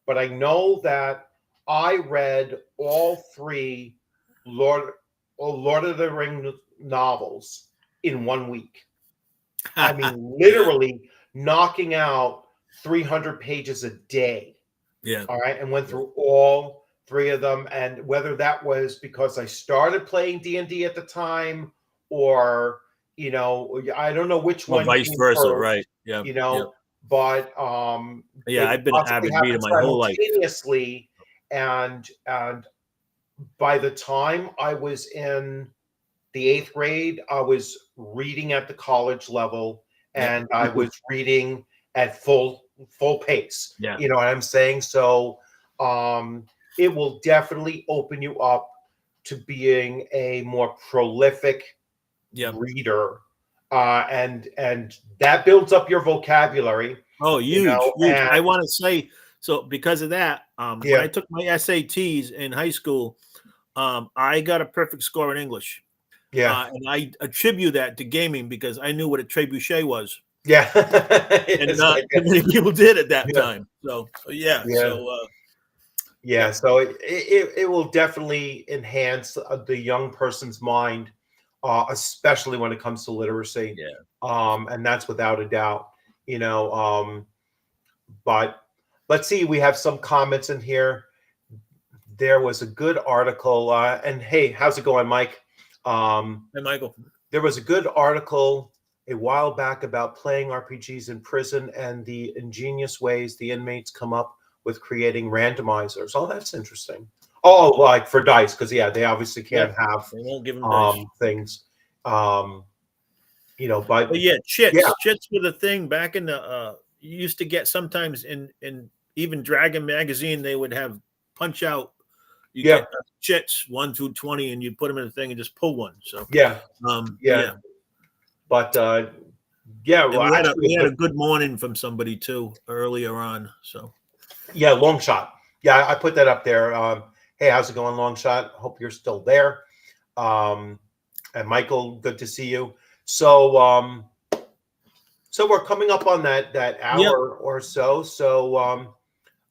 but I know that I read all 3 Lord of the Rings novels in 1 week. I mean, literally knocking out 300 pages a day. Yeah. All right. And went through all 3 of them. And whether that was because I started playing D&D at the time or, I don't know which one. Vice versa. First, right. Yeah. But yeah, I've been an avid reader my whole life. And by the time I was in the 8th grade, I was reading at the college level, and I was reading at full pace. Yeah. You know what I'm saying? So it will definitely open you up to being a more prolific reader. And that builds up your vocabulary. Oh, huge. I want to say, so because of that, when I took my SATs in high school, I got a perfect score in English. Yeah. And I attribute that to gaming because I knew what a trebuchet was. Yeah. And not many people did at that time. So, yeah. So it will definitely enhance the young person's mind, especially when it comes to literacy. Yeah. And that's without a doubt, but let's see, we have some comments in here. There was a good article, and hey, how's it going, Mike? Hey, Michael. There was a good article a while back about playing RPGs in prison and the ingenious ways the inmates come up with creating randomizers. Oh, that's interesting. Oh, like for dice, because they obviously can't have they won't give them dice. Things. But chits were the thing back in the you used to get sometimes in even Dragon magazine, they would have punch out. You get chits 1 through 20, and you put them in a thing and just pull one. So But we had a good morning from somebody too earlier on. So long shot. Yeah, I put that up there. Hey, how's it going, long shot? Hope you're still there. And Michael, good to see you. So so we're coming up on that hour or so. So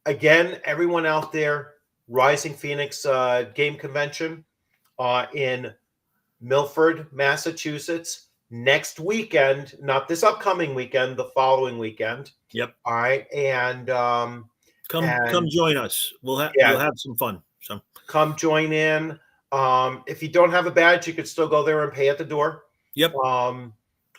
again, everyone out there, Rising Phoenix Game Convention in Milford, Massachusetts, next weekend, not this upcoming weekend, the following weekend. Yep. All right. And come join us. We'll have some fun. So come join in. If you don't have a badge, you could still go there and pay at the door. Yep.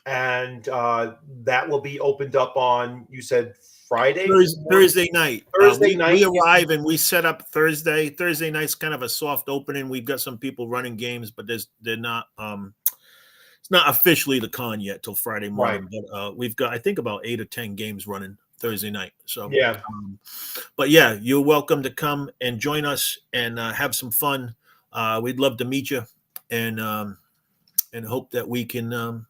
And that will be opened up on, you said, Friday? Thursday night. Thursday night. We arrive and we set up Thursday. Thursday night's kind of a soft opening. We've got some people running games, but they're not it's not officially the con yet till Friday morning. Right. But we've got, I think, about 8 or 10 games running Thursday night. So but you're welcome to come and join us and have some fun. We'd love to meet you and hope that we can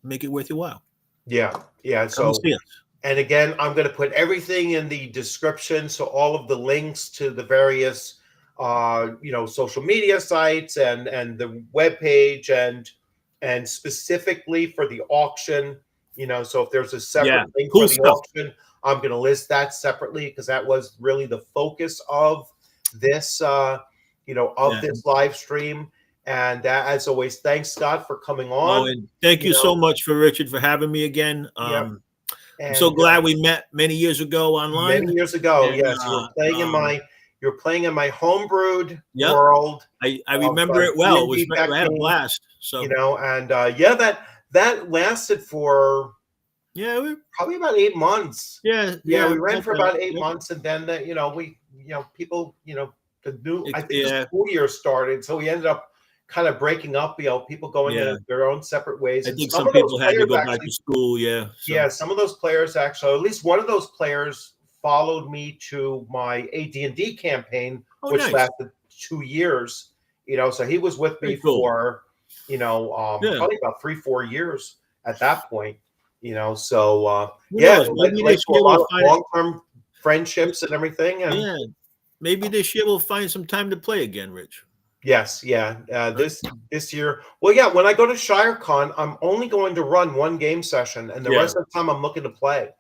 make it worth your while. Yeah. Come see us. And again, I'm going to put everything in the description. So all of the links to the various, social media sites and the webpage and specifically for the auction, so if there's a separate link for the auction, I'm going to list that separately because that was really the focus of this, this live stream. And as always, thanks, Scott, for coming on. And thank you so much for Richard for having me again. I'm so glad we met many years ago online. Many years ago, yes. You were playing in my homebrewed world. I remember it well. I had a blast. So that lasted for Yeah, Probably about 8 months. yeah, Yeah, yeah. we ran for Okay. about 8 Yep. months, and then people, I think the Yeah, school year started, so we ended up kind of breaking up. People going yeah. their own separate ways, I and think some some of those people had to players go back to actually, school. Yeah. yeah, So. some of those players actually, at least one of those players followed me to my AD&D campaign, Oh, which nice. lasted 2 years. So he was with me Very cool. for, Yeah. probably about 3-4 years at that point. So Who yeah, knows? it led, Maybe led this to a year lot we'll of find it. long-term friendships and everything. And Yeah. Maybe this year we'll find some time to play again, Rich. yes, yeah, Right? this year. Well, yeah, when I go to ShireCon, I'm only going to run one game session, and the Yeah. rest of the time I'm looking to play.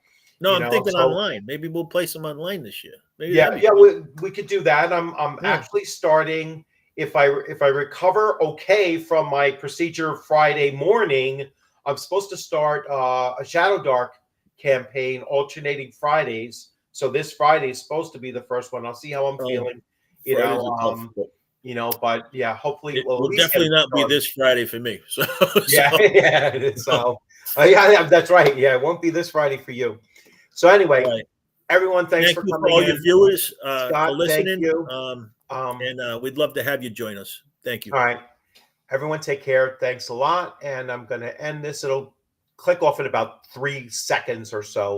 No, I'm thinking So online. Maybe we'll play some online this year. Maybe yeah, that'd be yeah, fun. we could do that. I'm Yeah. actually starting, if I recover okay from my procedure Friday morning. I'm supposed to start a Shadow Dark campaign alternating Fridays. So this Friday is supposed to be the first one. I'll see how I'm Oh, feeling. You Fridays know, are tough. um, but yeah, hopefully It we'll at will least get definitely it not be started. this Friday for me. So, Yeah, so yeah. So yeah, that's right. Yeah, it won't be this Friday for you. So all anyway, right. everyone, thanks Thank for you for coming all your in. viewers for Scott, thank listening. you. And we'd love to have you join us. Thank you. All right. Everyone take care. Thanks a lot. And I'm going to end this. It'll click off in about 3 seconds or so.